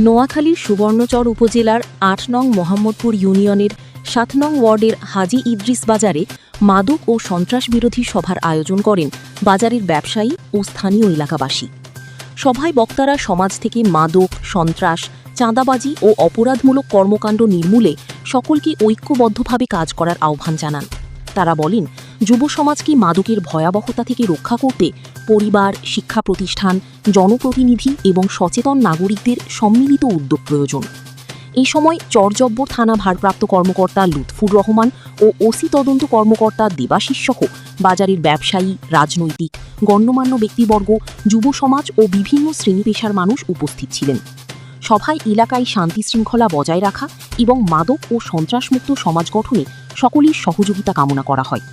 নোয়াখালীর সুবর্ণচর উপজেলার ৮ নং মোহাম্মদপুর ইউনিয়নের ৭ নং ওয়ার্ডের হাজী ইদ্রিস বাজারে মাদক ও সন্ত্রাস বিরোধী সভার আয়োজন করেন বাজারের ব্যবসায়ী ও স্থানীয় এলাকাবাসী। সভায় বক্তারা সমাজ থেকে মাদক, সন্ত্রাস, চাঁদাবাজি ও অপরাধমূলক কর্মকাণ্ড নির্মূলে সকলকে ঐক্যবদ্ধভাবে কাজ করার আহ্বান জানান। তারা বলেন, যুব সমাজকে মাদকের ভয়াবহতা থেকে রক্ষা করতে পরিবার, শিক্ষা প্রতিষ্ঠান, জনপ্রতিনিধি এবং সচেতন নাগরিকদের সম্মিলিত উদ্যোগ প্রয়োজন। এই সময় চরজব্বর থানা ভারপ্রাপ্ত কর্মকর্তা লুৎফুর রহমান ও ওসি তদন্ত কর্মকর্তা দেবাশিস সহ বাজারের ব্যবসায়ী, রাজনৈতিক, গণ্যমান্য ব্যক্তিবর্গ, যুব সমাজ ও বিভিন্ন শ্রেণী পেশার মানুষ উপস্থিত ছিলেন। সভায় এলাকায় শান্তি শৃঙ্খলা বজায় রাখা এবং মাদক ও সন্ত্রাসমুক্ত সমাজ গঠনে সকলের সহযোগিতা কামনা করা হয়।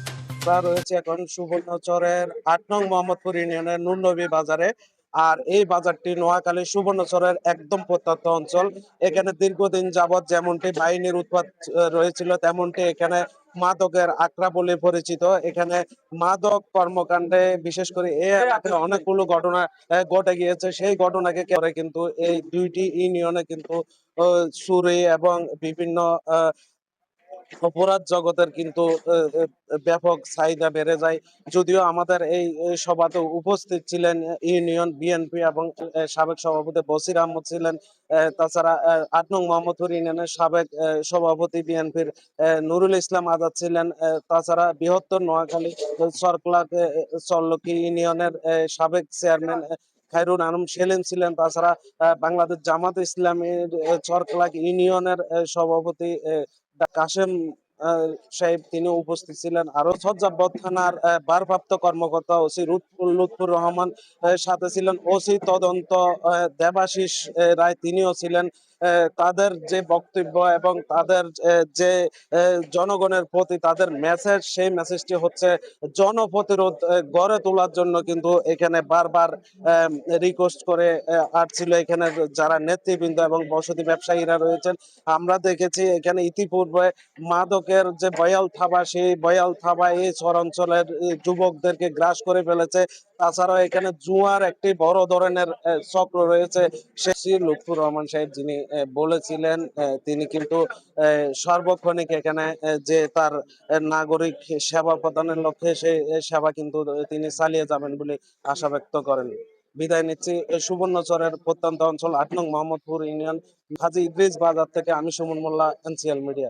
রয়েছে এখন সুবর্ণচরের ৮ নং মোহাম্মদপুর ইউনিয়নের নুরনবী বাজারে। আর এই বাজারটি নোয়াখালী সুবর্ণচরের একদম প্রত্যন্ত অঞ্চল। এখানে দীর্ঘদিন যাবৎ যেমনটি বাহিনীর উৎপাত রয়েছিল, তেমনটি এখানে মাদকের আখড়া বলে পরিচিত। এখানে মাদক কর্মকাণ্ডে বিশেষ করে অনেকগুলো ঘটনা ঘটে গিয়েছে। সেই ঘটনাকে কেন্দ্র করে কিন্তু এই দুইটি ইউনিয়নে কিন্তু চুরি এবং বিভিন্ন অপরাধ জগতের কিন্তু ব্যাপক চাহিদা বেড়ে যায়। যদিও আমাদের এই সভাতে উপস্থিত ছিলেন ইউনিয়ন বিএনপি এবং সাবেক সভাপতি বসির আহমদ ছিলেন। তাছাড়া ৮ নং মোহাম্মদপুর ইউনিয়নের সাবেক সভাপতি বিএনপির নুরুল ইসলাম আজাদ ছিলেন। তাছাড়া বৃহত্তর নোয়াখালী চরলক্ষ্মী ইউনিয়নের সাবেক চেয়ারম্যান খায়রুল আলম সেলিম ছিলেন। তাছাড়া বাংলাদেশ জামাত ইসলামীর চরকলাক ইউনিয়নের সভাপতি কাশেম সাহেব তিনি উপস্থিত ছিলেন। আরো সজ্জাবদ থানার ভারপ্রাপ্ত কর্মকর্তা ওসি লুৎফুর রহমান সাথে ছিলেন। ওসি তদন্ত দেবাশিস রায় তিনিও ছিলেন। তাদের যে বক্তব্য এবং তাদের যে জনগণের প্রতি তাদের মেসেজ, সেই মেসেজটি হচ্ছে জনপ্রতিরোধ গড়ে তোলার জন্য কিন্তু এখানে বারবার রিকোয়েস্ট করে আসছিল এখানে যারা নেতৃবৃন্দ এবং বসতি ব্যবসায়ীরা রয়েছেন। আমরা দেখেছি এখানে ইতিপূর্বে মাদকের যে বয়াল থাবা, সেই বয়াল থাবা এই শহরাঞ্চলের যুবকদেরকে গ্রাস করে ফেলেছে। তাছাড়াও এখানে জুয়ার একটি বড় ধরনের চক্র রয়েছে। শেখ লুৎফুর রহমান সাহেব যিনি বলেছিলেন, তিনি কিন্তু সার্বক্ষণিক এখানে যে তার নাগরিক সেবা প্রদানের লক্ষ্যে সেই সেবা কিন্তু তিনি চালিয়ে যাবেন বলে আশা ব্যক্ত করেন। বিদায় নিচ্ছি সুবর্ণচরের প্রত্যন্ত অঞ্চল ৮ নং মোহাম্মদপুর ইউনিয়ন হাজী ইদ্রিস বাজার থেকে। আমি সুমন মোল্লা, এনসিএল মিডিয়া।